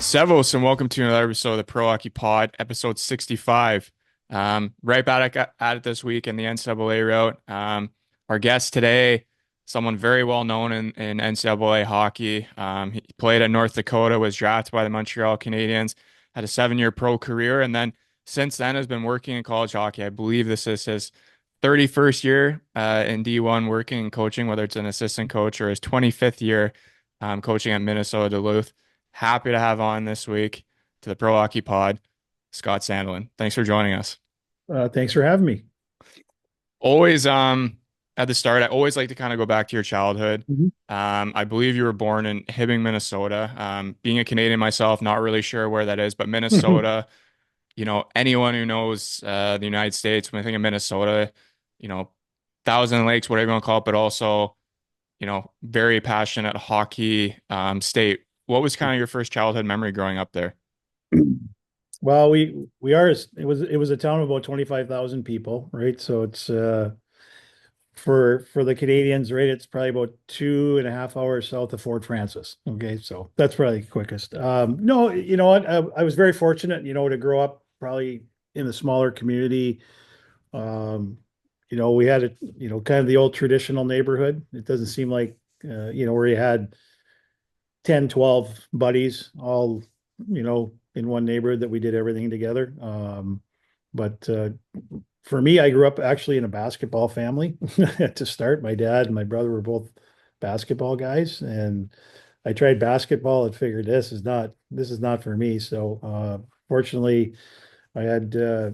Servus and welcome to another episode of the Pro Hockey Pod, episode 65. Right back at it this week in the NCAA route. Our guest today, someone very well known in NCAA hockey. He played at North Dakota, was drafted by the Montreal Canadiens, had a 7-year pro career, and then since then has been working in college hockey. I believe this is his 31st year in D1 working and coaching, whether it's an assistant coach or his 25th year coaching at Minnesota-Duluth. Happy to have on this week to the Pro Hockey Pod, Scott Sandelin. Thanks for joining us. Thanks for having me. Always, at the start, I always like to kind of go back to your childhood. Mhm. I believe you were born in Hibbing, Minnesota. Being a Canadian myself, not really sure where that is, but Minnesota, anyone who knows the United States, when I think of Minnesota, you know, Thousand Lakes, whatever you want to call it, but also, very passionate hockey state. What was kind of your first childhood memory growing up there? Well, we are it was a town of about 25,000 people, right? So it's for the Canadians, right? It's probably about 2.5 hours south of Fort Francis. Okay, so that's probably the quickest. No, you know what? I was very fortunate, to grow up probably in a smaller community. Um, we had a kind of the old traditional neighborhood. It doesn't seem like where you had 10, 12 buddies all, in one neighborhood that we did everything together. But for me, I grew up actually in a basketball family to start. My dad and my brother were both basketball guys, and I tried basketball and figured this is not for me. So fortunately, I had uh,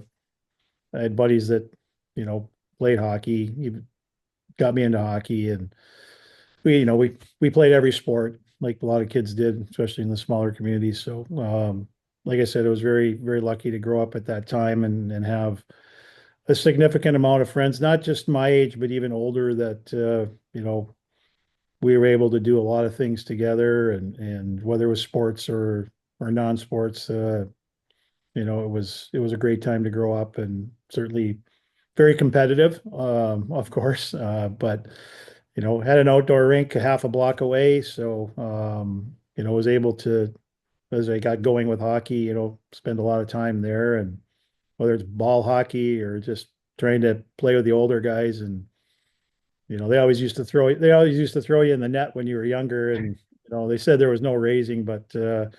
I had buddies that played hockey, even got me into hockey, and we played every sport like a lot of kids did, especially in the smaller communities. So, like I said, I was very, very lucky to grow up at that time and have a significant amount of friends, not just my age, but even older that, we were able to do a lot of things together and whether it was sports or non-sports, it was a great time to grow up and certainly very competitive, of course, but had an outdoor rink a half a block away. So, was able to, as I got going with hockey, spend a lot of time there. And whether it's ball hockey or just trying to play with the older guys. And, they always used to throw you in the net when you were younger. And, they said there was no raising, but, that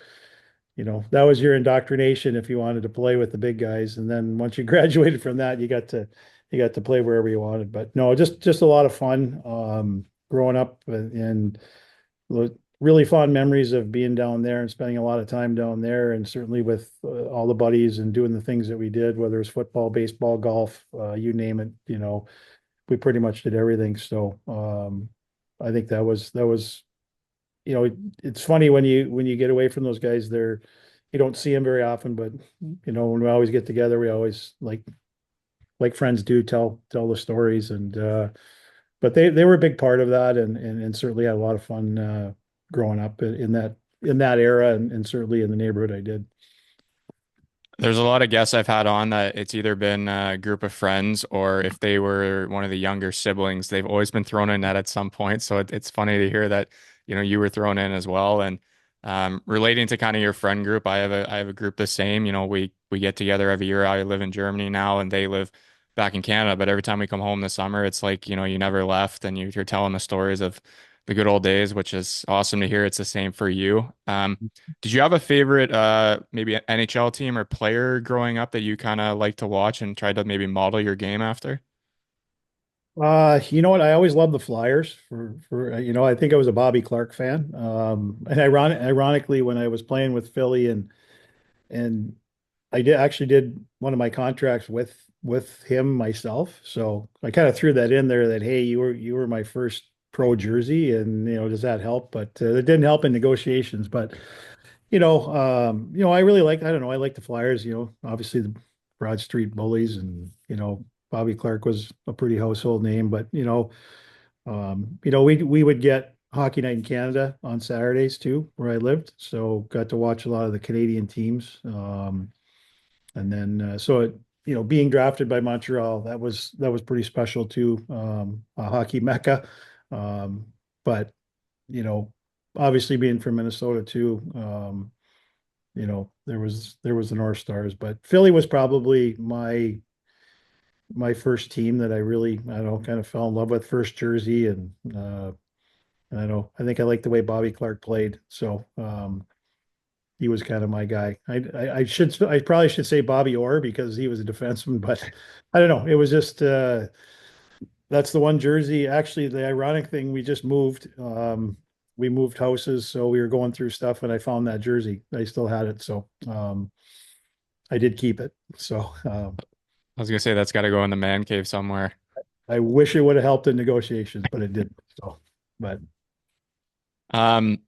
was your indoctrination if you wanted to play with the big guys. And then once you graduated from that, you got to play wherever you wanted. But no, just a lot of fun growing up and really fond memories of being down there and spending a lot of time down there, and certainly with all the buddies and doing the things that we did, whether it's football, baseball, golf, you name it. We pretty much did everything. So I think that was it's funny when you get away from those guys. You don't see them very often, but when we always get together, we always like friends do tell the stories. And but they were a big part of that, and certainly had a lot of fun growing up in that era, and certainly in the neighborhood I did. There's a lot of guests I've had on that it's either been a group of friends or if they were one of the younger siblings, they've always been thrown in at some point. So it's funny to hear that, you were thrown in as well. And relating to kind of your friend group, I have a group the same. We get together every year. I live in Germany now and they live back in Canada. But every time we come home this summer, it's like, you never left and you're telling the stories of the good old days, which is awesome to hear. It's the same for you. Did you have a favorite, maybe NHL team or player growing up that you kind of like to watch and try to maybe model your game after? You know what? I always loved the Flyers I think I was a Bobby Clark fan. And ironically, when I was playing with Philly and I did one of my contracts with him myself. So I kind of threw that in there that, hey, you were my first pro jersey, and does that help? But it didn't help in negotiations. But I really I don't know, I like the Flyers. Obviously the Broad Street Bullies, and Bobby Clark was a pretty household name. But we would get Hockey Night in Canada on Saturdays too, where I lived. So got to watch a lot of the Canadian teams. And then being drafted by Montreal, that was pretty special too. A hockey mecca. But you know, obviously being from Minnesota too, there was the North Stars, but Philly was probably my first team that I really, I don't know, kind of fell in love with, first jersey. And I know, I think I like the way Bobby Clark played. So he was kind of my guy. I probably should say Bobby Orr because he was a defenseman, but I don't know. It was just that's the one jersey. Actually, the ironic thing, we just moved. We moved houses, so we were going through stuff, and I found that jersey. I still had it, so I did keep it. So I was gonna say that's got to go in the man cave somewhere. I wish it would have helped in negotiations, but it didn't. So, but Um,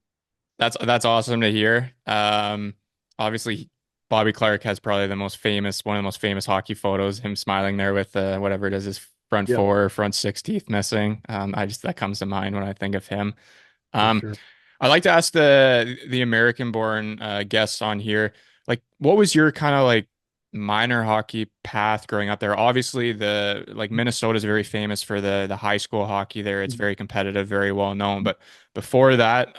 that's awesome to hear. Obviously, Bobby Clark has probably one of the most famous hockey photos, him smiling there with whatever it is, his front yeah, four or front six teeth missing. I just that comes to mind when I think of him. for Um, sure. I like to ask the American-born guests on here, like, what was your kind of like minor hockey path growing up there? Obviously, the like Minnesota is very famous for the high school hockey there. It's very competitive, very well known. But before that,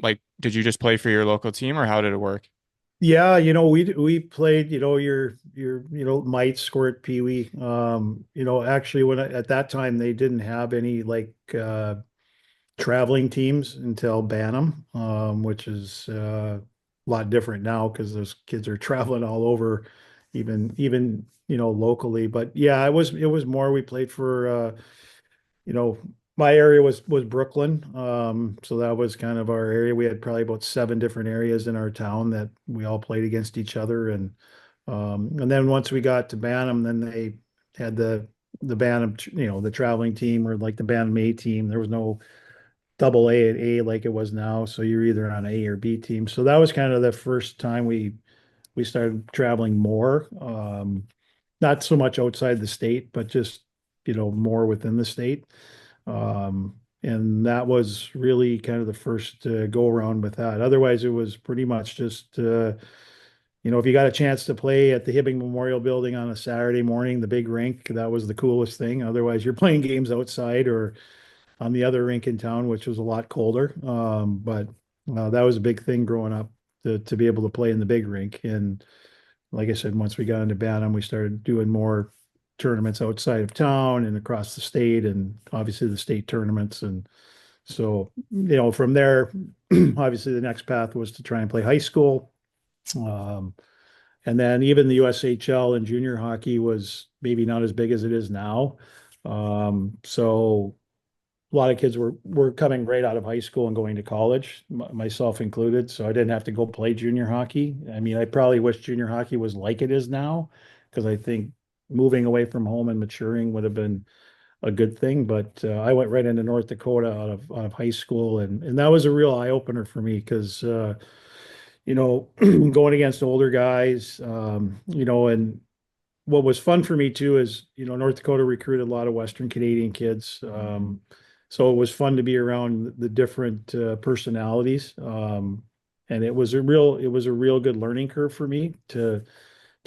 like, did you just play for your local team, or how did it work? Yeah, we played, your mite squirt pee wee. Actually, at that time they didn't have any like traveling teams until Bantam, which is a lot different now because those kids are traveling all over, even locally. But yeah, it was more we played for you know, my area was Brooklyn. So that was kind of our area. We had probably about seven different areas in our town that we all played against each other. And then once we got to Bantam, then they had the Bantam, the traveling team or like the Bantam A team. There was no double A and A like it was now. So you're either on A or B team. So that was kind of the first time we started traveling more. Not so much outside the state, but just, more within the state. And that was really kind of the first go around with that. Otherwise, it was pretty much just, if you got a chance to play at the Hibbing Memorial Building on a Saturday morning, the big rink, that was the coolest thing. Otherwise, you're playing games outside or on the other rink in town, which was a lot colder. But that was a big thing growing up to be able to play in the big rink. And like I said, once we got into Bantam, we started doing more tournaments outside of town and across the state, and obviously the state tournaments. And so, from there, obviously the next path was to try and play high school. Um, and then even the USHL and junior hockey was maybe not as big as it is now. So a lot of kids were coming right out of high school and going to college, myself included. So I didn't have to go play junior hockey. I mean, I probably wish junior hockey was like it is now, because I think moving away from home and maturing would have been a good thing. But I went right into North Dakota out of high school, and that was a real eye opener for me because going against older guys, and what was fun for me too is, North Dakota recruited a lot of Western Canadian kids. So it was fun to be around the different personalities. And it was a real good learning curve for me to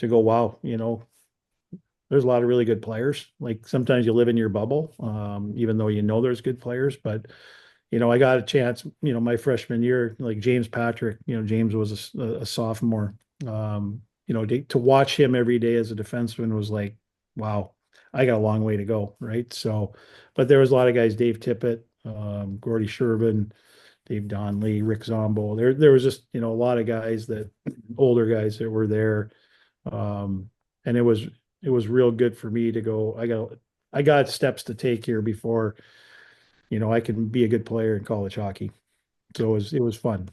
go, wow, there's a lot of really good players. Like sometimes you live in your bubble, even though there's good players. But I got a chance, my freshman year, like James Patrick, James was a sophomore. To watch him every day as a defenseman was like, wow, I got a long way to go, right? So, but there was a lot of guys, Dave Tippett, Gordy Shervin, Dave Donnelly, Rick Zombo. There was just, a lot of guys older guys that were there. And it was real good for me to go, I got steps to take here before, I can be a good player in college hockey. So it was fun.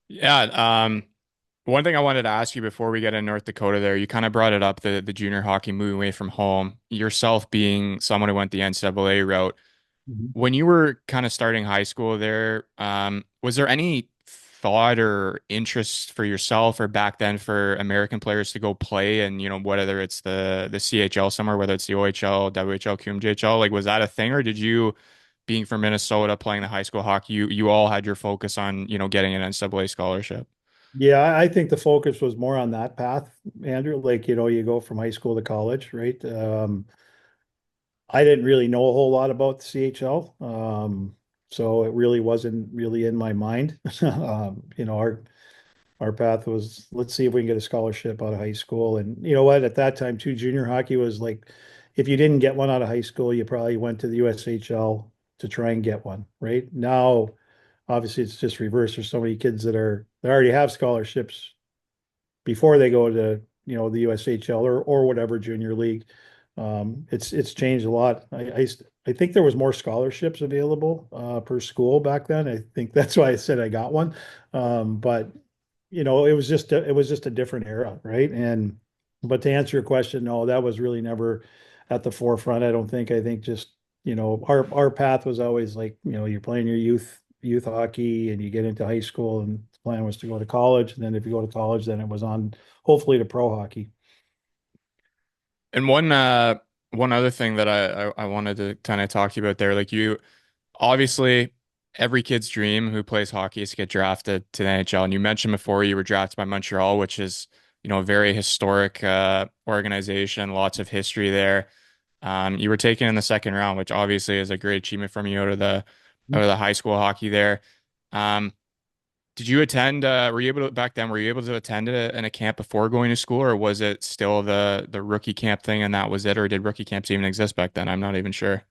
Yeah. One thing I wanted to ask you before we get in North Dakota there, you kind of brought it up, the junior hockey moving away from home, yourself being someone who went the NCAA route. Mhm. When you were kind of starting high school there, was there any thought or interest for yourself or back then for American players to go play and, whether it's the CHL somewhere, whether it's the OHL, WHL, QMJHL, like was that a thing, or did you, being from Minnesota, playing the high school hockey, you all had your focus on, getting an NCAA scholarship? Yeah, I think the focus was more on that path, Andrew. Like, you go from high school to college, right? I didn't really know a whole lot about the CHL. So it really wasn't really in my mind. Our our path was, let's see if we can get a scholarship out of high school. And you know what? At that time, too, junior hockey was like, if you didn't get one out of high school, you probably went to the USHL to try and get one. Right now, obviously, it's just reversed. There's so many kids that already have scholarships before they go to the USHL or whatever junior league. It's changed a lot. I think there was more scholarships available per school back then. I think that's why I said I got one. But it was just a different era, right? And but to answer your question, no, that was really never at the forefront. I don't think. I think just our path was always like you're playing your youth hockey and you get into high school and the plan was to go to college. And then if you go to college, then it was on hopefully to pro hockey. And one other thing that I wanted to kind of talk to you about there, like you obviously every kid's dream who plays hockey is to get drafted to the NHL. And you mentioned before you were drafted by Montreal, which is, a very historic organization, lots of history there. You were taken in the second round, which obviously is a great achievement from you out of the high school hockey there. Um, did you attend, were you able to, back then, were you able to attend in a camp before going to school, or was it still the rookie camp thing and that was it, or did rookie camps even exist back then? I'm not even sure.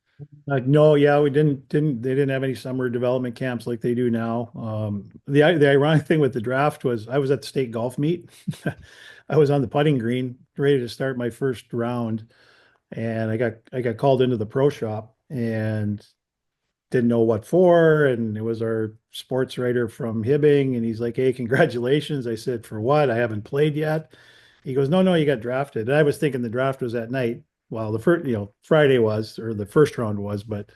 No, yeah, we they didn't have any summer development camps like they do now. The ironic thing with the draft was I was at the state golf meet. I was on the putting green, ready to start my first round, and I got called into the pro shop and didn't know what for. And it was our sports writer from Hibbing, and he's like, "Hey, congratulations." I said, "For what? I haven't played yet." He goes, "No, no, you got drafted." And I was thinking the draft was at night. Well, the first, Friday was, or the first round was, but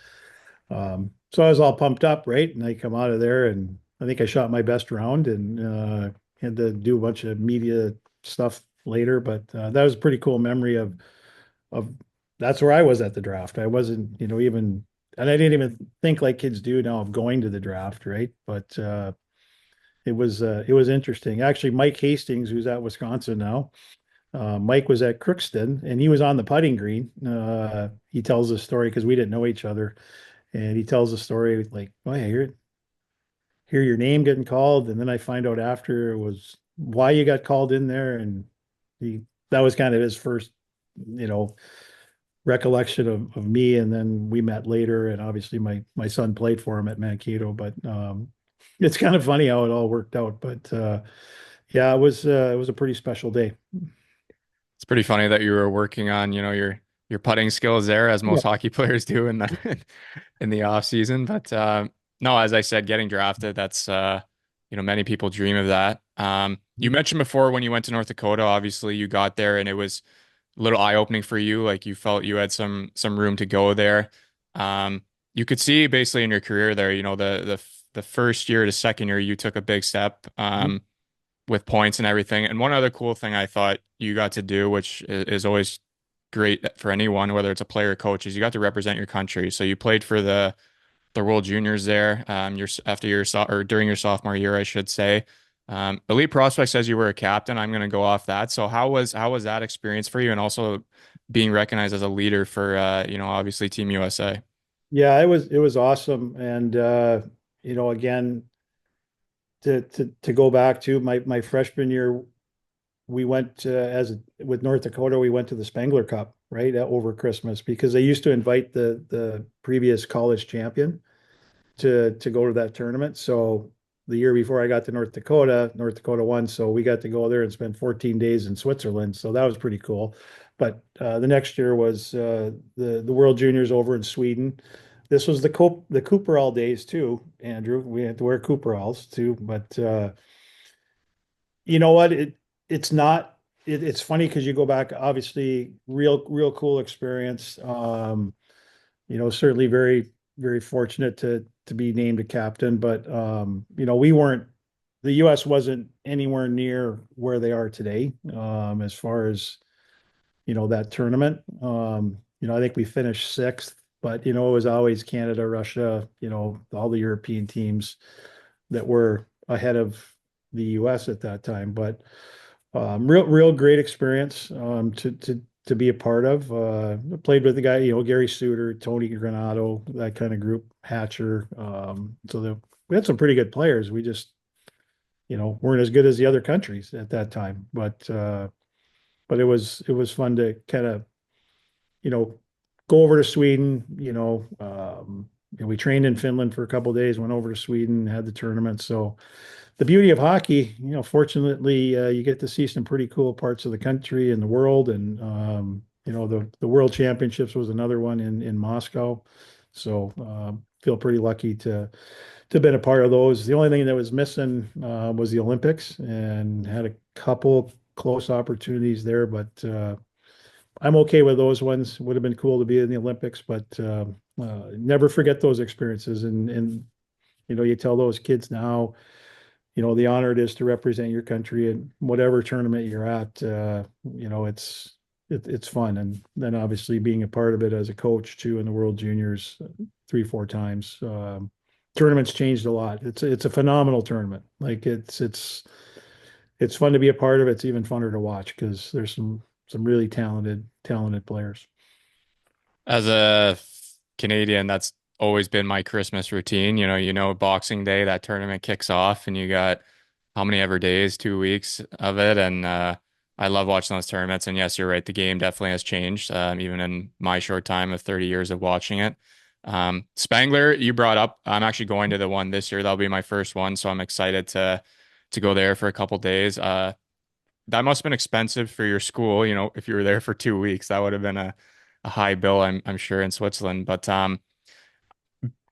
so I was all pumped up, right? And I come out of there, and I think I shot my best round, and had to do a bunch of media stuff later. But that was a pretty cool memory of that's where I was at the draft. I wasn't, even, and I didn't even think like kids do now of going to the draft, right? But it was interesting. Actually, Mike Hastings, who's at Wisconsin now, Mike was at Crookston, and he was on the putting green. He tells a story because we didn't know each other, and he tells a story like, "Oh, yeah, hear your name getting called," and then I find out after it was why you got called in there, and he that was kind of his first, you know, recollection of me. And then we met later, and obviously my son played for him at Mankato. But it's kind of funny how it all worked out. But yeah, it was a pretty special day. It's pretty funny that you were working on, your putting skills there, as Yeah. most hockey players do in the in the off season. But no, as I said, getting drafted, that's many people dream of that. You mentioned before when you went to North Dakota, obviously you got there and it was a little eye-opening for you. Like you felt you had some room to go there. You could see basically in your career there, the first year to second year, you took a big step. With points and everything. And one other cool thing I thought you got to do, which is always great for anyone, whether it's a player or coach, is you got to represent your country. So you played for the World Juniors there, after or during your sophomore year, I should say. Elite Prospect says you were a captain. I'm going to go off that. So how was that experience for you, and also being recognized as a leader for obviously Team USA? Yeah, it was awesome. And again, to go back to my freshman year, we went with North Dakota, we went to the Spengler Cup, right, over Christmas, because they used to invite the previous college champion to go to that tournament. So the year before I got to North Dakota won, so we got to go there and spend 14 days in Switzerland. So that was pretty cool. But the next year was the World Juniors over in Sweden. This was the Cooperall days too, Andrew. We had to wear Cooperalls too, but you know what? It's not. It's funny because you go back. Obviously, real cool experience. Certainly very fortunate to be named a captain, but we weren't. The U.S. wasn't anywhere near where they are today, as far as that tournament. I think we finished sixth, but it was always Canada, Russia, all the European teams that were ahead of the U.S. at that time. But real great experience to be a part of. I played with the guy, Gary Suter, Tony Granato, that kind of group, Hatcher. We had some pretty good players. We just weren't as good as the other countries at that time. But it was fun to kind of, go over to Sweden, and we trained in Finland for a couple of days, went over to Sweden, had the tournament. So the beauty of hockey, fortunately, you get to see some pretty cool parts of the country and the world. And the World Championships was another one in Moscow. So feel pretty lucky to have been a part of those. The only thing that was missing was the Olympics, and had a couple close opportunities there, but I'm okay with those ones. Would have been cool to be in the Olympics, but never forget those experiences. And you tell those kids now, the honor it is to represent your country in whatever tournament you're at. It's fun, and then obviously being a part of it as a coach too in the World Juniors 3, 4 times. Tournaments changed a lot. It's a phenomenal tournament. Like it's fun to be a part of. It's even funner to watch because there's some really talented players. As a Canadian, that's always been my Christmas routine. Boxing Day, that tournament kicks off, and you got how many ever days, 2 weeks of it. And I love watching those tournaments. And yes, you're right. The game definitely has changed, even in my short time of 30 years of watching it. Spangler, you brought up. I'm actually going to the one this year. That'll be my first one, so I'm excited to go there for a couple days. That must have been expensive for your school. If you were there for 2 weeks, that would have been a high bill, I'm sure, in Switzerland. But kind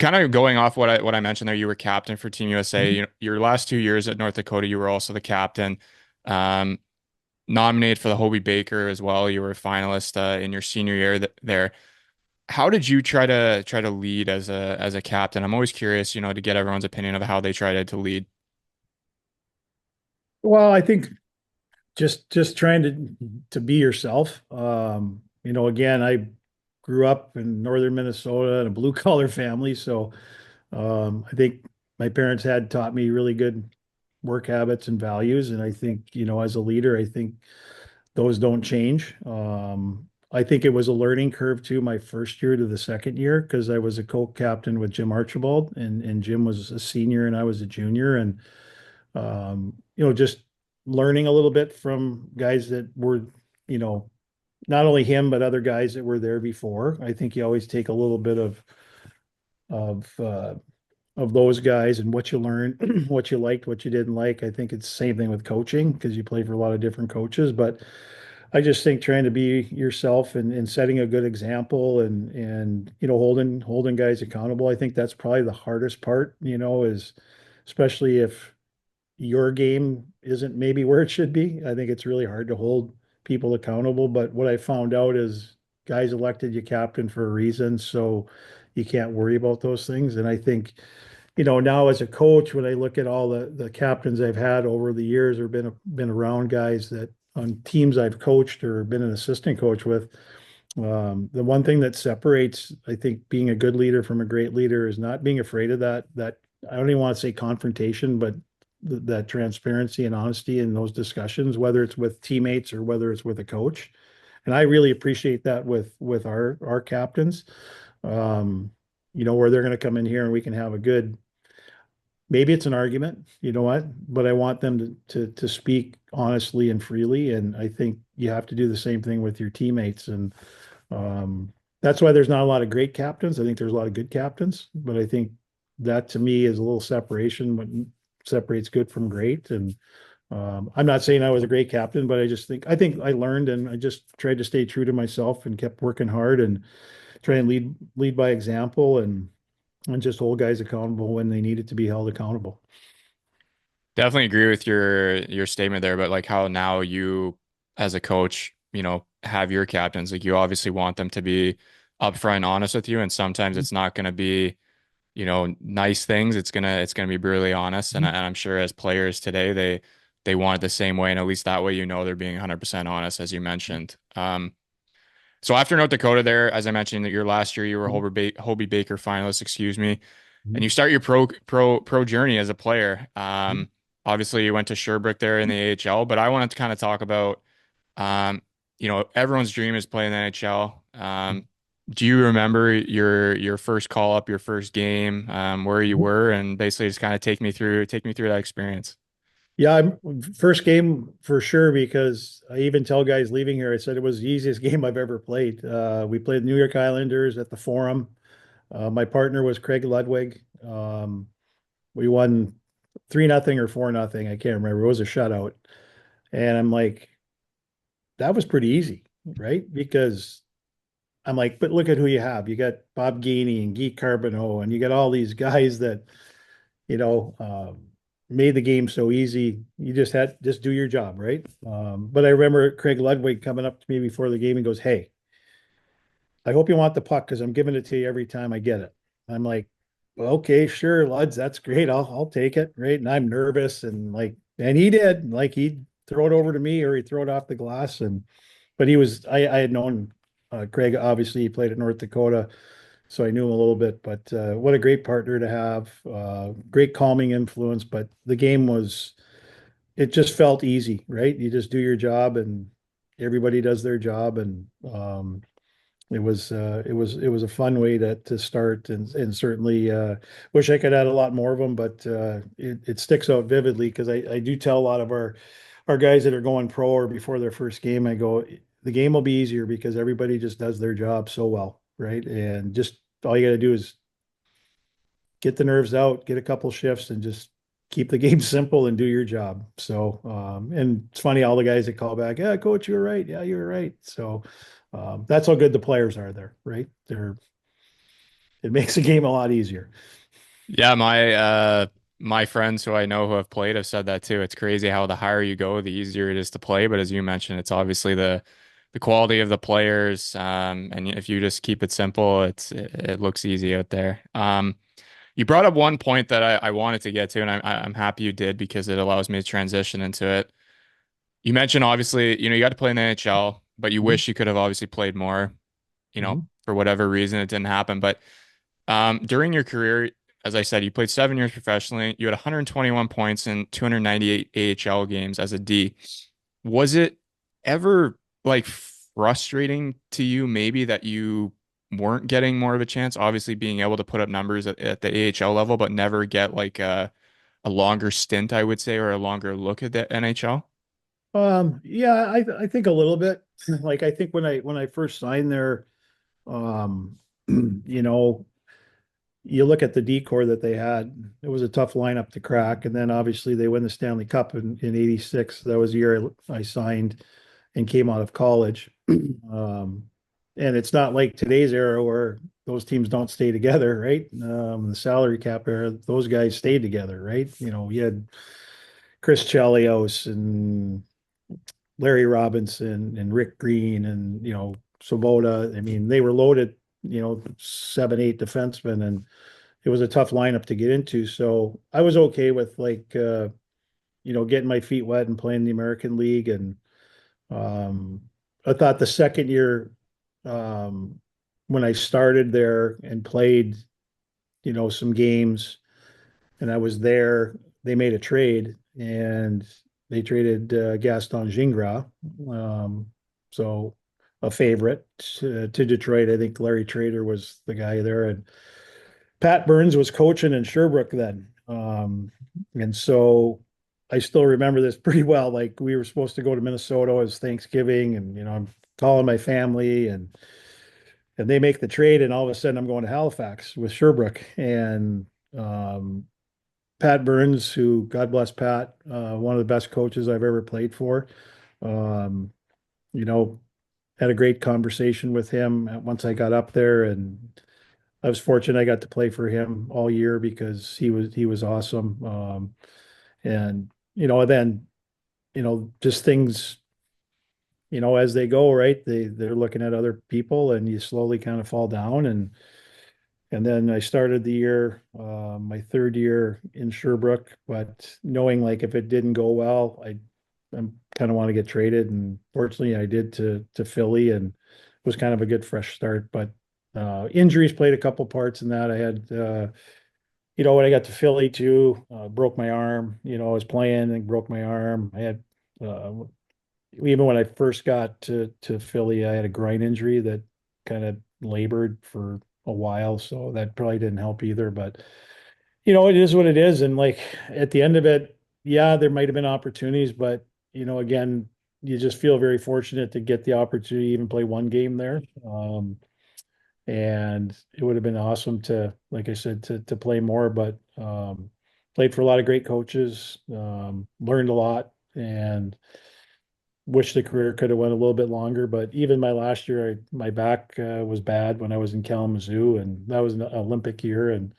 of going off what I mentioned there, you were captain for Team USA. Mhm. Your last 2 years at North Dakota, you were also the captain. Um, Nominated for the Hobie Baker as well. You were a finalist in your senior year there. How did you try to lead as a captain? I'm always curious, to get everyone's opinion of how they try to lead. Well, I think just trying to be yourself. Again, I grew up in northern Minnesota in a blue collar family, so I think my parents had taught me really good work habits and values, and I think as a leader, I think those don't change. I think it was a learning curve too, my first year to the second year, because I was a co-captain with Jim Archibald, and Jim was a senior and I was a junior, and just learning a little bit from guys that were, you know, not only him, but other guys that were there before. I think you always take a little bit of uh, of those guys and what you learned, what you liked, what you didn't like. I think it's the same thing with coaching because you play for a lot of different coaches. But I just think trying to be yourself and setting a good example and holding guys accountable. I think that's probably the hardest part, is especially if your game isn't maybe where it should be. I think it's really hard to hold people accountable. But what I found out is guys elected you captain for a reason, so you can't worry about those things. And I think, now as a coach, when I look at all the captains I've had over the years or been around guys that on teams I've coached or been an assistant coach with, the one thing that separates, I think, being a good leader from a great leader is not being afraid of that I don't even want to say confrontation, but that transparency and honesty in those discussions, whether it's with teammates or whether it's with a coach. And I really appreciate that with our captains. Where they're going to come in here and we can have a good, maybe it's an argument, but I want them to speak honestly and freely. And I think you have to do the same thing with your teammates. And that's why there's not a lot of great captains. I think there's a lot of good captains, but I think that to me is a little separation, what separates good from great. And I'm not saying I was a great captain, but I think I learned, and I just tried to stay true to myself and kept working hard and try and lead by example and just hold guys accountable when they needed to be held accountable. Definitely agree with your statement there, but like how now you as a coach, have your captains, like you obviously want them to be upfront and honest with you, and sometimes it's not going to be, nice things. It's gonna be brutally honest, and I'm sure as players today, they want it the same way, and at least that way, they're being 100% honest, as you mentioned. So after North Dakota there, as I mentioned, that your last year you were Hobie Baker finalist, excuse me, and you start your pro journey as a player. Obviously you went to Sherbrooke there in the AHL, but I wanted to kind of talk about, everyone's dream is playing the NHL. Do you remember your first call up, your first game, where you were, and basically just kind of take me through that experience? Yeah, first game for sure because I even tell guys leaving here, I said it was the easiest game I've ever played. We played New York Islanders at the Forum. My partner was Craig Ludwig. We won 3-0 or 4-0. I can't remember. It was a shutout. And I'm like, that was pretty easy, right? Because I'm like, but look at who you have. You got Bob Gainey and Guy Carbonneau, and you got all these guys that, you know, made the game so easy. You just do your job, right? But I remember Craig Ludwig coming up to me before the game and goes, "Hey, I hope you want the puck because I'm giving it to you every time I get it." I'm like, well, okay, sure, Luds, that's great. I'll take it, right? And I'm nervous and like, and he did, like he'd throw it over to me or he'd throw it off the glass. And but I had known Craig, obviously he played at North Dakota, so I knew him a little bit. But what a great partner to have, great calming influence. But the game was, it just felt easy, right? You just do your job and everybody does their job. And it was a fun way to start, and certainly wish I could add a lot more of them, but it sticks out vividly because I do tell a lot of our guys that are going pro or before their first game, I go, the game will be easier because everybody just does their job so well, right? And just all you got to do is get the nerves out, get a couple shifts, and just keep the game simple and do your job. So, and it's funny, all the guys that call back, yeah, coach, you were right. Yeah, you were right. So, that's how good the players are there, right? It makes the game a lot easier. Yeah, my friends who I know who have played have said that too. It's crazy how the higher you go, the easier it is to play. But as you mentioned, it's obviously the quality of the players. And if you just keep it simple, it looks easy out there. You brought up one point that I wanted to get to, and I'm happy you did because it allows me to transition into it. You mentioned obviously, you got to play in the NHL, but you Mhm. wish you could have obviously played more, Mhm. for whatever reason it didn't happen. But during your career, as I said, you played 7 years professionally. You had 121 points in 298 AHL games as a D. Was it ever like frustrating to you, maybe that you weren't getting more of a chance? Obviously, being able to put up numbers at the AHL level, but never get like a longer stint, I would say, or a longer look at the NHL. Yeah, I think a little bit. Like I think when I first signed there, um, you know, you look at the decor that they had, it was a tough lineup to crack. And then obviously they win the Stanley Cup in '86. That was the year I signed and came out of college. And it's not like today's era where those teams don't stay together, right? The salary cap era, those guys stayed together, right? You had Chris Chelios and Larry Robinson and Rick Green and, Svoboda. I mean, they were loaded, 7, 8 defensemen, and it was a tough lineup to get into. So I was okay with like, getting my feet wet and playing the American League. And um, I thought the second year, um, when I started there and played, some games, and I was there, they made a trade and they traded Gaston Gingras. Um, so a favorite to Detroit. I think Larry Trader was the guy there, and Pat Burns was coaching in Sherbrooke then. And so I still remember this pretty well. Like we were supposed to go to Minnesota as Thanksgiving, and I'm calling my family, and they make the trade, and all of a sudden I'm going to Halifax with Sherbrooke, and um, Pat Burns, who God bless Pat, one of the best coaches I've ever played for. Um, you know, had a great conversation with him once I got up there, and I was fortunate I got to play for him all year because he was awesome. And then just things as they go, right? They're looking at other people, and you slowly kind of fall down. And then I started the year, my third year in Sherbrooke, but knowing like if it didn't go well, I kind of want to get traded. And fortunately, I did to Philly, and it was kind of a good fresh start. But injuries played a couple parts in that. I had, when I got to Philly too, broke my arm. I was playing and broke my arm. I had, uh, even when I first got to Philly, I had a groin injury that kind of labored for a while, so that probably didn't help either. But it is what it is, and like at the end of it, yeah, there might have been opportunities, but again, you just feel very fortunate to get the opportunity to even play one game there. And it would have been awesome to, like I said, to play more, but played for a lot of great coaches, learned a lot, and wish the career could have went a little bit longer. But even my last year, my back was bad when I was in Kalamazoo, and that was an Olympic year, and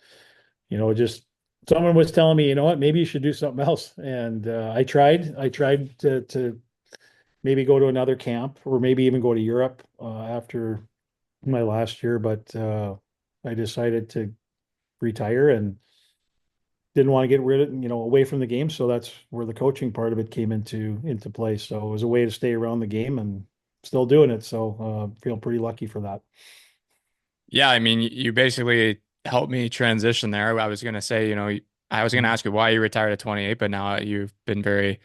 just someone was telling me, what, maybe you should do something else. And I tried to maybe go to another camp or maybe even go to Europe after my last year, but I decided to retire and didn't want to get rid of, away from the game. So that's where the coaching part of it came into play. So it was a way to stay around the game and still doing it. So feel pretty lucky for that. Yeah, I mean, you basically helped me transition there. I was going to say, I was going to Mhm. ask you why you retired at 28, but now you've been very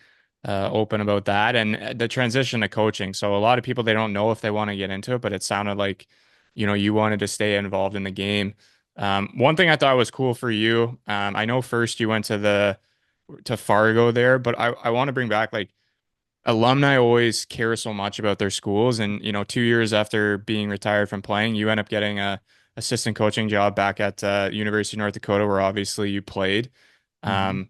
open about that and the transition to coaching. So a lot of people, they don't know if they want to get into it, but it sounded like, you wanted to stay involved in the game. One thing I thought was cool for you, I know first you went to Fargo there, but I want to bring back like alumni always care so much about their schools. And, 2 years after being retired from playing, you end up getting a assistant coaching job back at University of North Dakota, where obviously you played. Mhm. Um,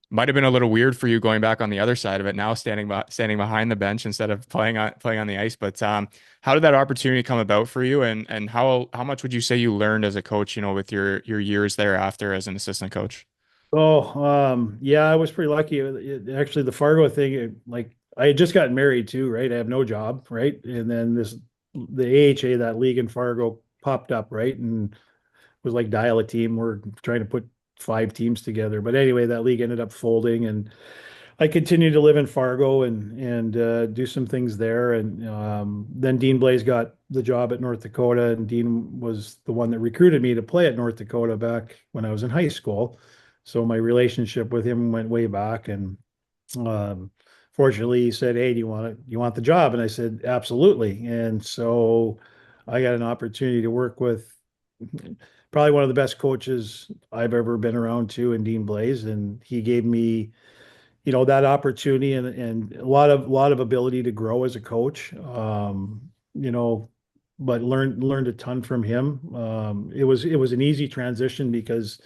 might have been a little weird for you going back on the other side of it now, standing behind the bench instead of playing on the ice. But how did that opportunity come about for you, and how much would you say you learned as a coach, with your years thereafter as an assistant coach? Oh, yeah, I was pretty lucky. Actually, the Fargo thing, like I had just gotten married too, right? I have no job, right? And then the AHA, that league in Fargo popped up, right? And was like dial a team. We're trying to put five teams together. But anyway, that league ended up folding, and I continued to live in Fargo and do some things there. And then Dean Blais got the job at North Dakota, and Dean was the one that recruited me to play at North Dakota back when I was in high school. So my relationship with him went way back, and um, fortunately, he said, "Hey, you want the job?" And I said, "Absolutely." And so I got an opportunity to work with probably one of the best coaches I've ever been around to, in Dean Blais, and he gave me that opportunity and a lot of ability to grow as a coach. You know, but learned a ton from him. It was an easy transition because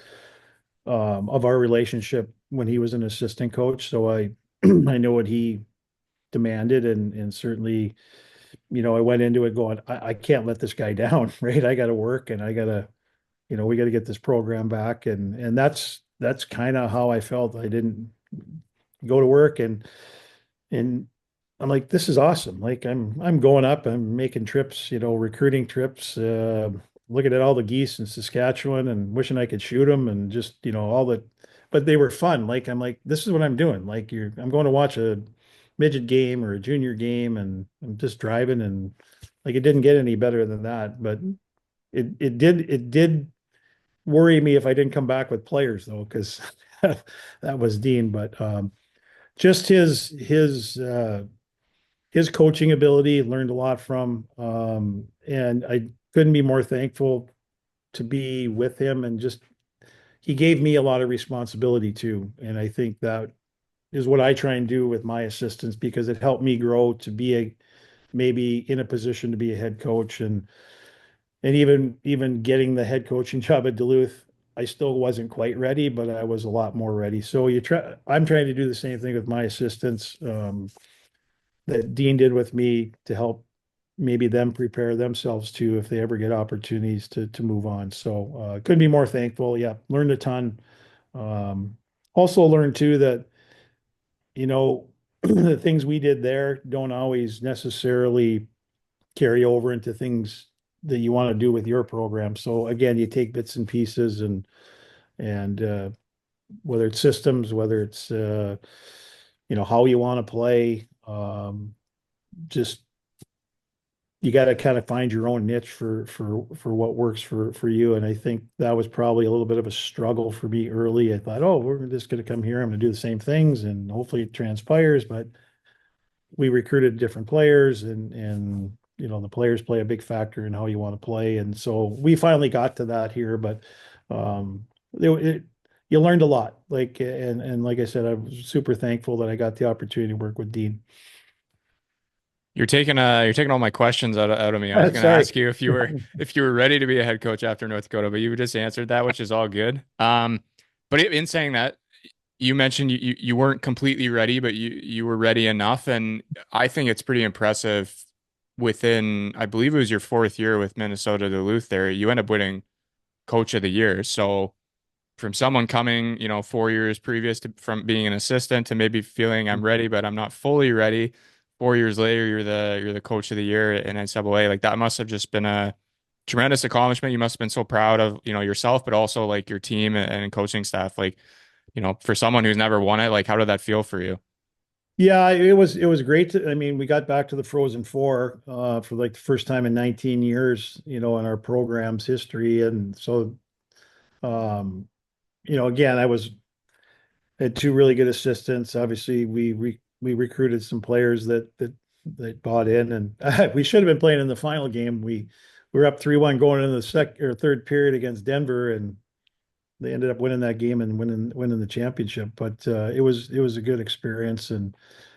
of our relationship when he was an assistant coach. So I I know what he demanded, and certainly I went into it going, I can't let this guy down, right? I got to work, and I got to we got to get this program back, and that's kind of how I felt. I didn't go to work, and I'm like, this is awesome. Like I'm going up, I'm making trips, recruiting trips, looking at all the geese in Saskatchewan and wishing I could shoot them, and just, all the, but they were fun. Like, I'm like, this is what I'm doing. Like I'm going to watch a midget game or a junior game, and I'm just driving, and like, it didn't get any better than that. But it did worry me if I didn't come back with players though, because that was Dean. But just his coaching ability, learned a lot from. And I couldn't be more thankful to be with him. And just, he gave me a lot of responsibility too. And I think that is what I try and do with my assistants, because it helped me grow to be maybe in a position to be a head coach. And even getting the head coaching job at Duluth, I still wasn't quite ready, but I was a lot more ready. So I'm trying to do the same thing with my assistants. That Dean did with me to help maybe them prepare themselves too if they ever get opportunities to move on. So couldn't be more thankful. Yeah, learned a ton. Also learned too that the things we did there don't always necessarily carry over into things that you want to do with your program. So again, you take bits and pieces, and whether it's systems, whether it's how you want to play, just you got to kind of find your own niche for what works for you. And I think that was probably a little bit of a struggle for me early. I thought, oh, we're just going to come here, I'm going to do the same things, and hopefully it transpires. But we recruited different players, and the players play a big factor in how you want to play. And so we finally got to that here. But it you learned a lot. Like, and like I said, I was super thankful that I got the opportunity to work with Dean. You're taking all my questions out of me. I was going to Sorry. ask you if you were ready to be a head coach after North Dakota, but you just answered that, which is all good. But in saying that, you mentioned you weren't completely ready, but you were ready enough, and I think it's pretty impressive. Within, I believe it was your fourth year with Minnesota Duluth there, you end up winning Coach of the Year. So from someone coming, 4 years previous to from being an assistant to maybe feeling I'm ready, but I'm not fully ready. 4 years later, you're the coach of the year in NCAA. Like that must have just been a tremendous accomplishment. You must have been so proud of, yourself, but also like your team and coaching staff. Like, for someone who's never won it, like how did that feel for you? Yeah, it was great I mean, we got back to the Frozen Four for like the first time in 19 years, in our program's history. And so again, had two really good assistants. Obviously, we recruited some players that bought in, and we should have been playing in the final game. We were up 3-1 going into the second or third period against Denver, and they ended up winning that game and winning the championship. But it was a good experience. And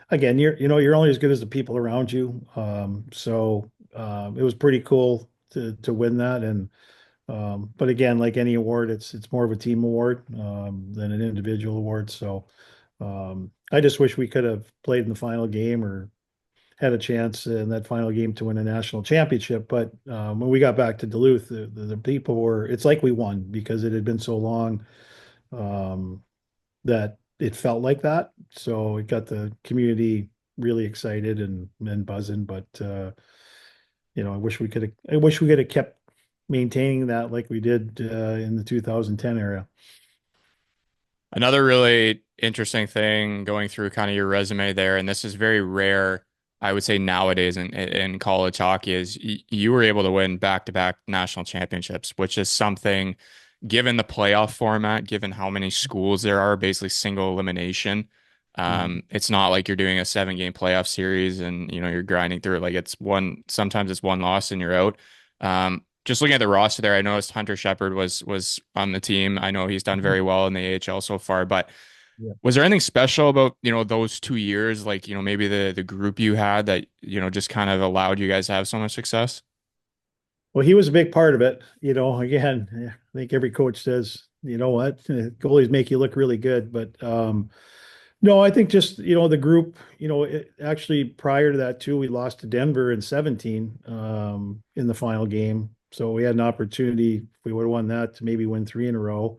again, you're only as good as the people around you. It was pretty cool to win that. And but again, like any award, it's more of a team award than an individual award. So I just wish we could have played in the final game or had a chance in that final game to win a national championship. But when we got back to Duluth, the people it's like we won because it had been so long um, that it felt like that. So it got the community really excited and buzzing. But I wish we could have kept maintaining that like we did in the 2010 era. Another really interesting thing going through kind of your resume there, and this is very rare, I would say nowadays in college hockey, is you were able to win back-to-back national championships, which is something, given the playoff format, given how many schools there are, basically single elimination. Mhm. It's not like you're doing a 7 game playoff series and you're grinding through it. Like sometimes it's one loss and you're out. Just looking at the roster there, I noticed Hunter Shepard was on the team. I know he's done very well in the AHL so far, but Yeah. was there anything special about, those 2 years, like, maybe the group you had that, just kind of allowed you guys to have so much success? Well, he was a big part of it. Again, I think every coach says, you know what, goalies make you look really good. But no, I think just, the group, actually prior to that too, we lost to Denver in 17 in the final game. So we had an opportunity, if we would have won that, to maybe win three in a row.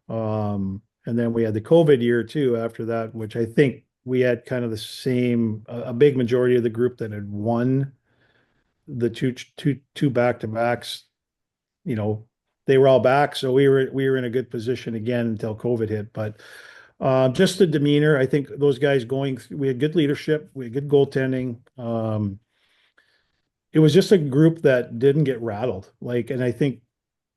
And then we had the COVID year too after that, which I think we had kind of the same, a big majority of the group that had won the two back-to-backs, you know, they were all back. So we were in a good position again until COVID hit. But just the demeanor, I think those guys we had good leadership, we had good goaltending. It was just a group that didn't get rattled. And I think,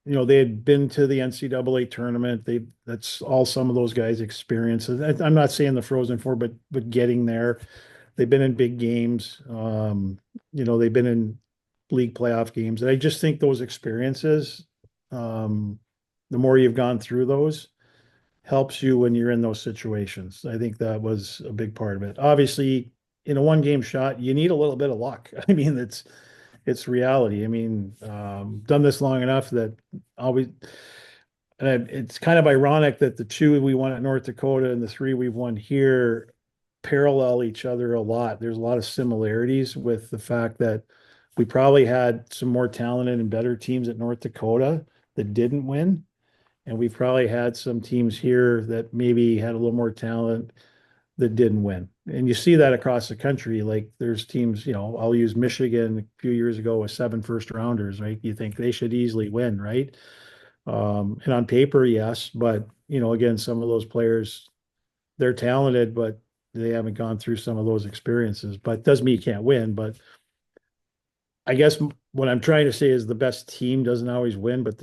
they had been to the NCAA tournament. That's all some of those guys experience. And I'm not saying the Frozen Four, but getting there. They've been in big games. They've been in league playoff games. And I just think those experiences, um, the more you've gone through those, helps you when you're in those situations. I think that was a big part of it. Obviously, in a one game shot, you need a little bit of luck. I mean, it's reality. I mean, done this long enough that always, and it's kind of ironic that the two we won at North Dakota and the three we've won here parallel each other a lot. There's a lot of similarities with the fact that we probably had some more talented and better teams at North Dakota that didn't win. And we probably had some teams here that maybe had a little more talent that didn't win. And you see that across the country. Like there's teams, I'll use Michigan a few years ago with 7 first rounders, right? You think they should easily win, right? And on paper, yes, but again, some of those players, they're talented, but they haven't gone through some of those experiences. But doesn't mean you can't win. But I guess what I'm trying to say is the best team doesn't always win, but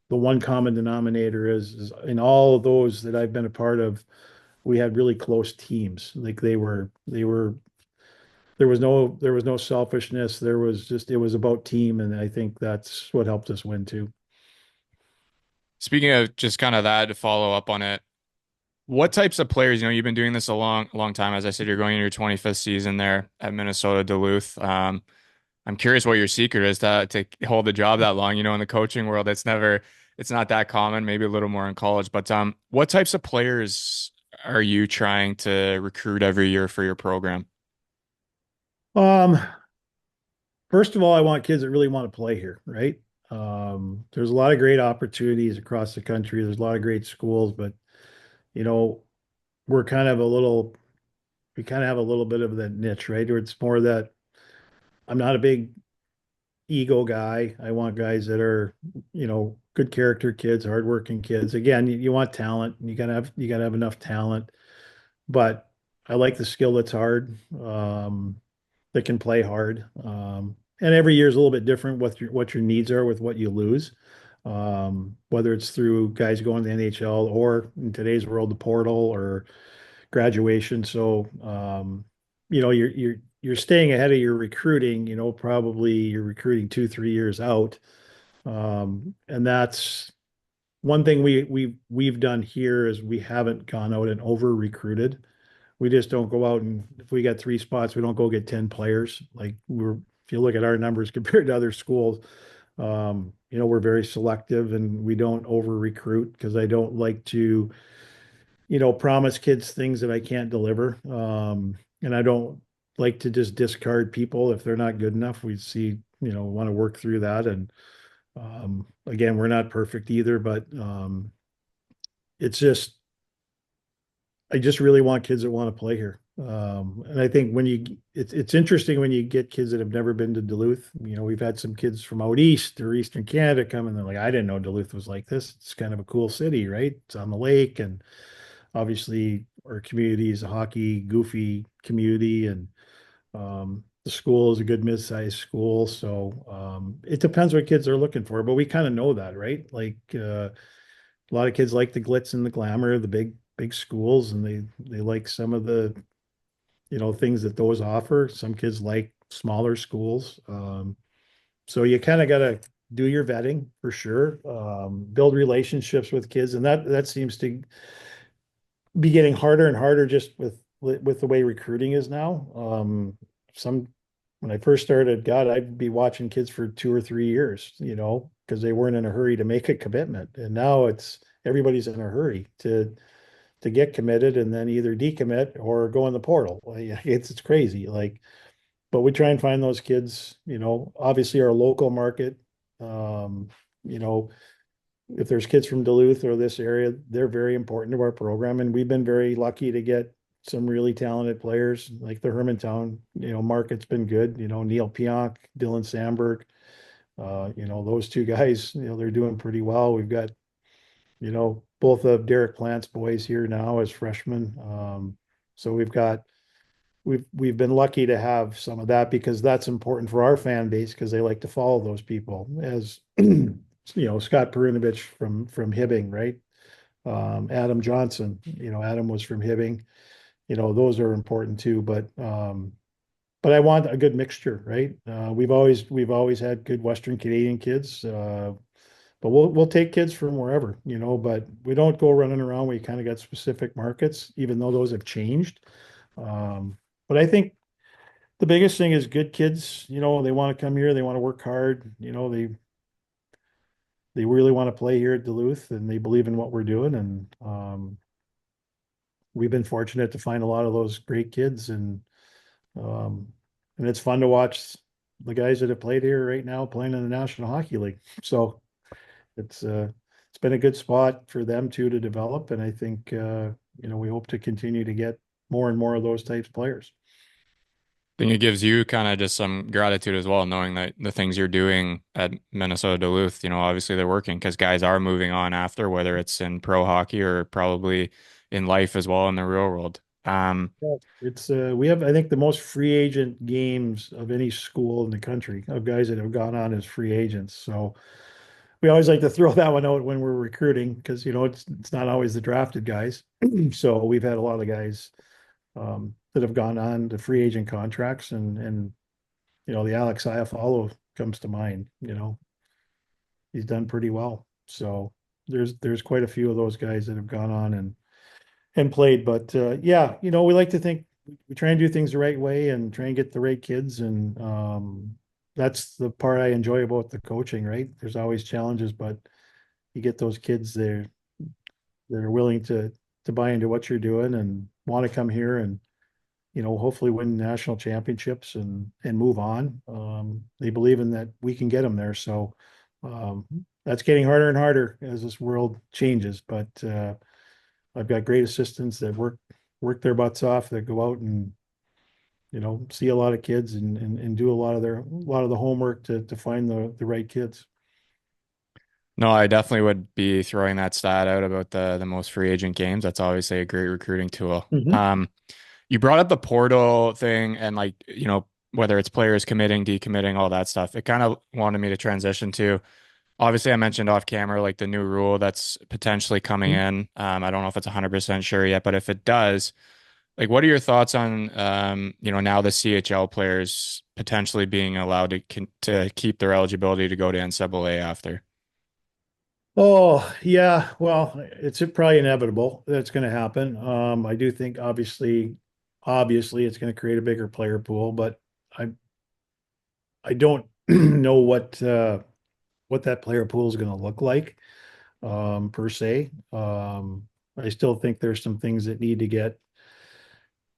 the one common denominator is in all of those that I've been a part of, we had really close teams. Like they were there was no selfishness. It was about team, and I think that's what helped us win too. Speaking of just kind of that, to follow up on it, what types of players, you've been doing this a long time. As I said, you're going in your 25th season there at Minnesota Duluth. I'm curious what your secret is to hold a job that long. In the coaching world, it's not that common, maybe a little more in college, but what types of players are you trying to recruit every year for your program? Um, First of all, I want kids that really want to play here, right? There's a lot of great opportunities across the country. There's a lot of great schools, but you know, we're kind of a little, we kind of have a little bit of that niche, right? Where it's more that I'm not a big ego guy. I want guys that are, good character kids, hardworking kids. Again, you want talent. You gotta have enough talent, but I like the skill that's hard. That can play hard. And every year is a little bit different what your needs are with what you lose. Whether it's through guys going to the NHL or in today's world, the portal or graduation. So you're staying ahead of your recruiting, probably you're recruiting 2, 3 years out. And that's one thing we've done here is we haven't gone out and over recruited. We just don't go out and if we got 3 spots, we don't go get 10 players. Like if you look at our numbers compared to other schools, we're very selective and we don't over recruit because I don't like to, promise kids things that I can't deliver. And I don't like to just discard people if they're not good enough. We see, want to work through that. And again, we're not perfect either, but it's just I just really want kids that want to play here. And I think it's interesting when you get kids that have never been to Duluth. We've had some kids from out east or Eastern Canada come and they're like, I didn't know Duluth was like this. It's kind of a cool city, right? It's on the lake, and obviously our community is a hockey goofy community, and the school is a good mid-sized school. So it depends what kids are looking for, but we kind of know that, right? Like a lot of kids like the glitz and the glamour of the big schools, and they like some of the things that those offer. Some kids like smaller schools. So you kind of got to do your vetting for sure. Build relationships with kids, and that seems to be getting harder and harder just with the way recruiting is now. Some When I first started, God, I'd be watching kids for 2 or 3 years, because they weren't in a hurry to make a commitment. And now it's everybody's in a hurry to get committed and then either decommit or go in the portal. Like, it's crazy. Like, but we try and find those kids, obviously our local market, um, you know, if there's kids from Duluth or this area, they're very important to our program. And we've been very lucky to get some really talented players like the Hermantown, market's been good. Neil Pionk, Dylan Sandberg, those two guys, they're doing pretty well. We've got, both of Derek Plant's boys here now as freshmen. So we've been lucky to have some of that because that's important for our fan base because they like to follow those people as Scott Perunovich from Hibbing, right? Adam Johnson, Adam was from Hibbing. Those are important too, but I want a good mixture, right? We've always had good Western Canadian kids, but we'll take kids from wherever, but we don't go running around. We kind of got specific markets, even though those have changed. But I think the biggest thing is good kids, they want to come here, they want to work hard, they really want to play here at Duluth and they believe in what we're doing. And we've been fortunate to find a lot of those great kids, um, and it's fun to watch the guys that have played here right now playing in the National Hockey League. So it's been a good spot for them too to develop, and I think we hope to continue to get more and more of those types of players. Think it gives you kind of just some gratitude as well, knowing that the things you're doing at Minnesota Duluth, obviously they're working because guys are moving on after, whether it's in pro hockey or probably in life as well in the real world. Yeah. It's we have I think the most free agent games of any school in the country of guys that have gone on as free agents. So we always like to throw that one out when we're recruiting because it's not always the drafted guys. So we've had a lot of guys that have gone on to free agent contracts, and the Alex Iafallo comes to mind. He's done pretty well. So there's quite a few of those guys that have gone on and played. But yeah, we like to think we try and do things the right way and try and get the right kids. And that's the part I enjoy about the coaching, right? There's always challenges, but you get those kids there that are willing to buy into what you're doing and want to come here and hopefully win national championships and move on. They believe in that we can get them there. So um, that's getting harder and harder as this world changes. But I've got great assistants that work their butts off, that go out and see a lot of kids and do a lot of the homework to find the right kids. No, I definitely would be throwing that stat out about the most free agent games. That's obviously a great recruiting tool. Mhm. You brought up the portal thing and like, whether it's players committing, decommitting, all that stuff. It kind of wanted me to transition to, obviously I mentioned off camera like the new rule that's potentially coming in. I don't know if it's 100% sure yet, but if it does, like what are your thoughts on now the CHL players potentially being allowed to keep their eligibility to go to NCAA after? Oh, yeah. Well, it's probably inevitable that's going to happen. I do think obviously it's going to create a bigger player pool, but I I don't know what that player pool is going to look like per se. I still think there's some things that need to get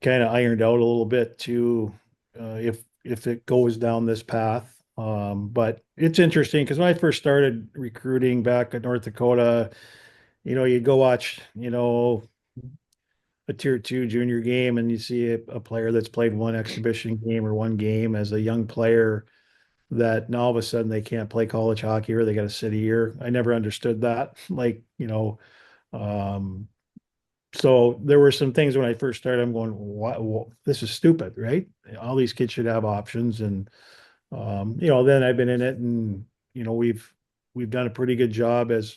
kind of ironed out a little bit too, if it goes down this path. But it's interesting because when I first started recruiting back at North Dakota, you go watch, a tier two junior game and you see a player that's played one exhibition game or one game as a young player that now all of a sudden they can't play college hockey or they got to sit a year. I never understood that. Like, um, so there were some things when I first started, I'm going, what, this is stupid, right? All these kids should have options. And, then I've been in it and, we've done a pretty good job as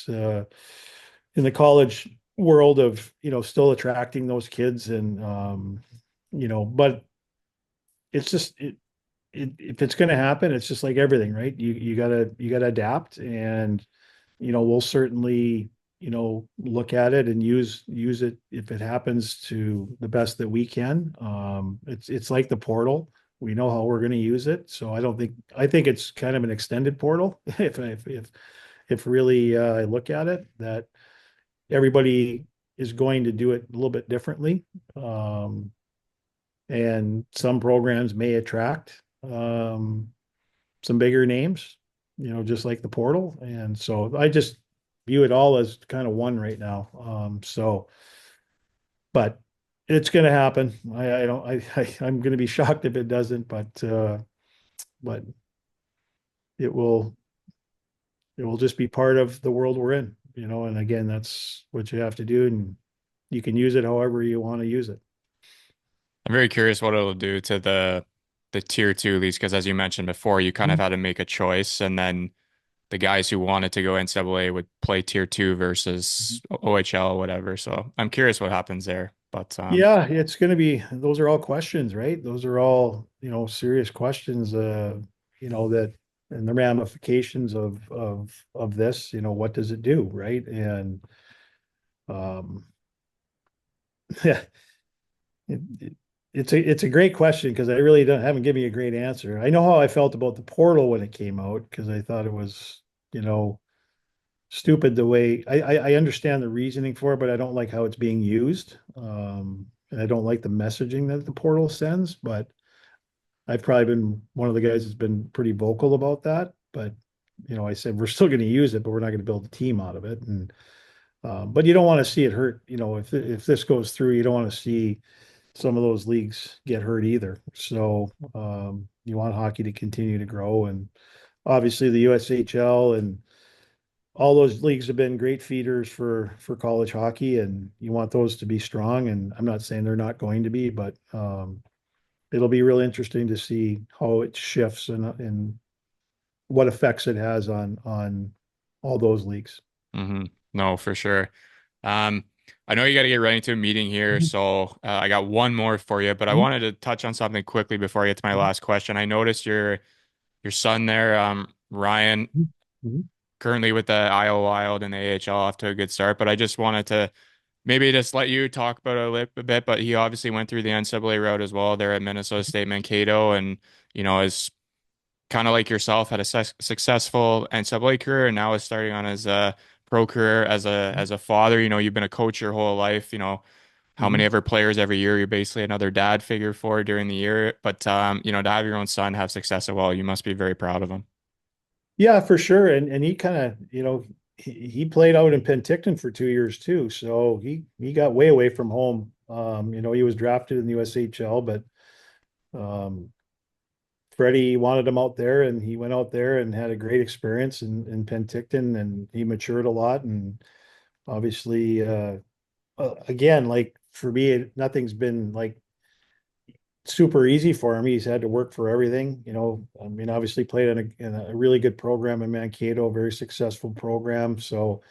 in the college world of, still attracting those kids and, but it's just, if it's going to happen, it's just like everything, right? You gotta adapt, and we'll certainly look at it and use it if it happens to the best that we can. It's like the portal. We know how we're going to use it, so I think it's kind of an extended portal. If really I look at it, that everybody is going to do it a little bit differently. Um, and some programs may attract some bigger names, just like the portal. And so I just view it all as kind of one right now. But it's going to happen. I don't, I'm going to be shocked if it doesn't, but it will, it will just be part of the world we're in, and again, that's what you have to do. And you can use it however you want to use it. I'm very curious what it'll do to the tier two leagues because as you mentioned before, you kind of had to make a choice, and then the guys who wanted to go NCAA would play tier two versus OHL or whatever. So I'm curious what happens there. But Yeah, it's going to be, those are all questions, right? Those are all, serious questions, that and the ramifications of this, what does it do, right? And um yeah, it's a great question because I really don't haven't given you a great answer. I know how I felt about the portal when it came out because I thought it was, you know, stupid the way I understand the reasoning for it, but I don't like how it's being used. And I don't like the messaging that the portal sends, but I've probably been one of the guys that's been pretty vocal about that. But I said we're still going to use it, but we're not going to build a team out of it. And but you don't want to see it hurt. If this goes through, you don't want to see some of those leagues get hurt either. So you want hockey to continue to grow, and obviously the USHL and all those leagues have been great feeders for college hockey, and you want those to be strong. And I'm not saying they're not going to be, but it'll be really interesting to see how it shifts and what effects it has on all those leagues. no, for sure. Um, I know you got to get ready to a meeting here, Mhm. so I got one more for you, but I Mhm. wanted to touch on something quickly before I get to my last question. I noticed your son there, Ryan. Mhm. currently with the Iowa Wild and the AHL off to a good start, but I just wanted to maybe just let you talk about it a bit, but he obviously went through the NCAA route as well there at Minnesota State Mankato and, is kind of like yourself, had a successful NCAA career and now is starting on his pro career as a father. You've been a coach your whole life, how many Mhm. ever players every year, you're basically another dad figure for during the year. But to have your own son have success as well, you must be very proud of him. Yeah, for sure. And he kind of, he played out in Penticton for 2 years too. So he got way away from home. He was drafted in the USHL, but um, Freddie wanted him out there, and he went out there and had a great experience in Penticton, and he matured a lot. And obviously, again, like for me, nothing's been like super easy for him. He's had to work for everything. I mean, obviously played in a really good program in Mankato, very successful program. So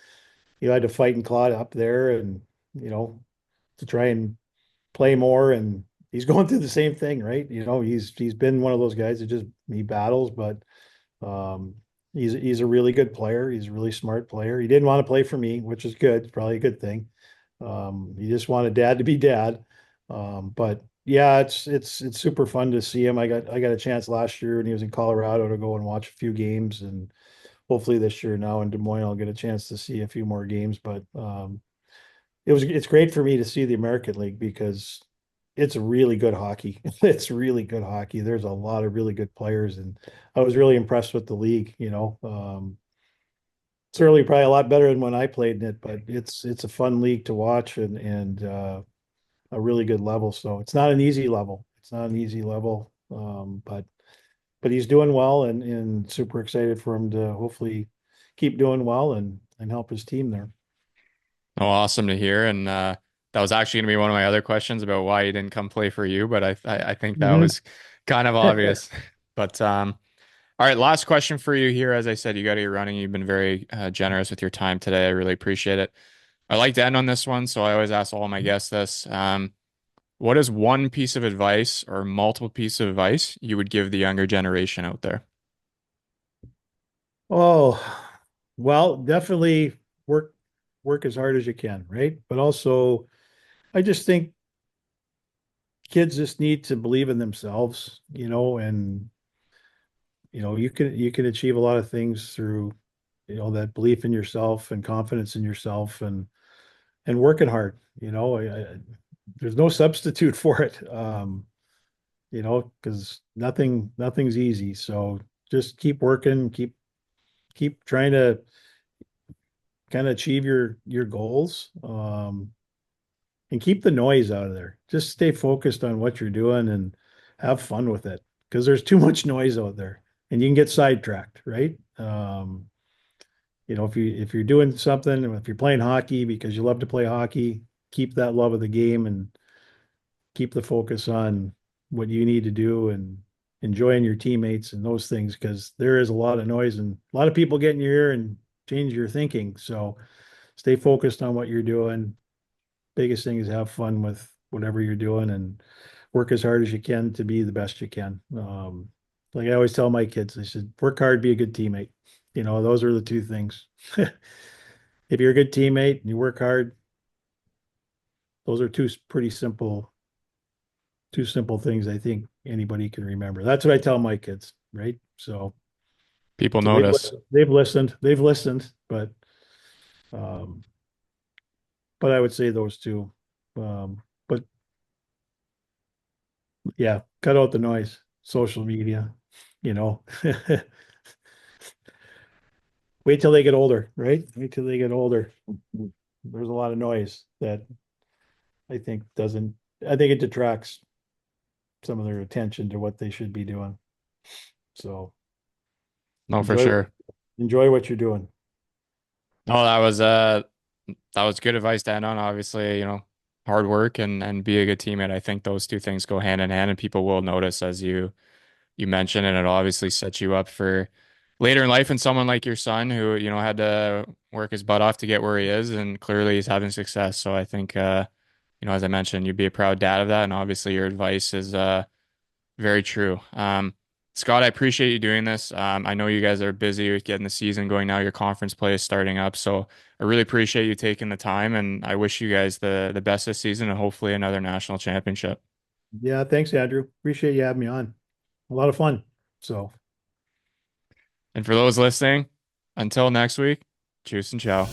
he had to fight and claw up there, and you know, to try and play more. And he's going through the same thing, right? He's been one of those guys that just he battles, but um, he's a really good player. He's a really smart player. He didn't want to play for me, which is good. It's probably a good thing. He just wanted dad to be dad. But yeah, it's super fun to see him. I got a chance last year when he was in Colorado to go and watch a few games, and hopefully this year now in Des Moines I'll get a chance to see a few more games. But it's great for me to see the American League because it's really good hockey. It's really good hockey. There's a lot of really good players, and I was really impressed with the league. Certainly probably a lot better than when I played in it, but it's a fun league to watch and a really good level. So it's not an easy level. It's not an easy level, but he's doing well, and super excited for him to hopefully keep doing well and help his team there. Oh, awesome to hear. And that was actually going to be one of my other questions about why he didn't come play for you, but I think that Mhm. was kind of obvious. But all right, last question for you here. As I said, you got to get running. You've been very generous with your time today. I really appreciate it. I like to end on this one, so I always ask all my guests this. What is one piece of advice or multiple pieces of advice you would give the younger generation out there? Oh, well, definitely work work as hard as you can, right? But also, I just think kids just need to believe in themselves, and you can achieve a lot of things through, that belief in yourself and confidence in yourself and working hard. There's no substitute for it. Because nothing's easy. So just keep working, keep trying to kind of achieve your goals. And keep the noise out of there. Just stay focused on what you're doing and have fun with it because there's too much noise out there and you can get sidetracked, right? If you're doing something, if you're playing hockey because you love to play hockey, keep that love of the game and keep the focus on what you need to do and enjoying your teammates and those things because there is a lot of noise and a lot of people get in your ear and change your thinking. So stay focused on what you're doing. Biggest thing is have fun with whatever you're doing and work as hard as you can to be the best you can. Like I always tell my kids, I said, work hard, be a good teammate. Those are the two things. If you're a good teammate and you work hard, those are two simple things I think anybody can remember. That's what I tell my kids, right? So, People so notice. they've listened, um, but I would say those two. But yeah, cut out the noise, social media, you know. Wait till they get older, right? Wait till they get older. There's a lot of noise that I think it detracts some of their attention to what they should be doing. So No, for enjoy sure. enjoy what you're doing. No, that was good advice to end on. Obviously, hard work and be a good teammate. I think those two things go hand in hand, and people will notice as you mentioned, and it obviously sets you up for later in life. And someone like your son, who had to work his butt off to get where he is, and clearly he's having success. So I think, as I mentioned, you'd be a proud dad of that, and obviously your advice is very true. Scott, I appreciate you doing this. I know you guys are busy with getting the season going now. Your conference play is starting up, so I really appreciate you taking the time, and I wish you guys the best this season and hopefully another national championship. Yeah, thanks, Andrew. Appreciate you having me on. A lot of fun. So. And for those listening, until next week, cheers and ciao.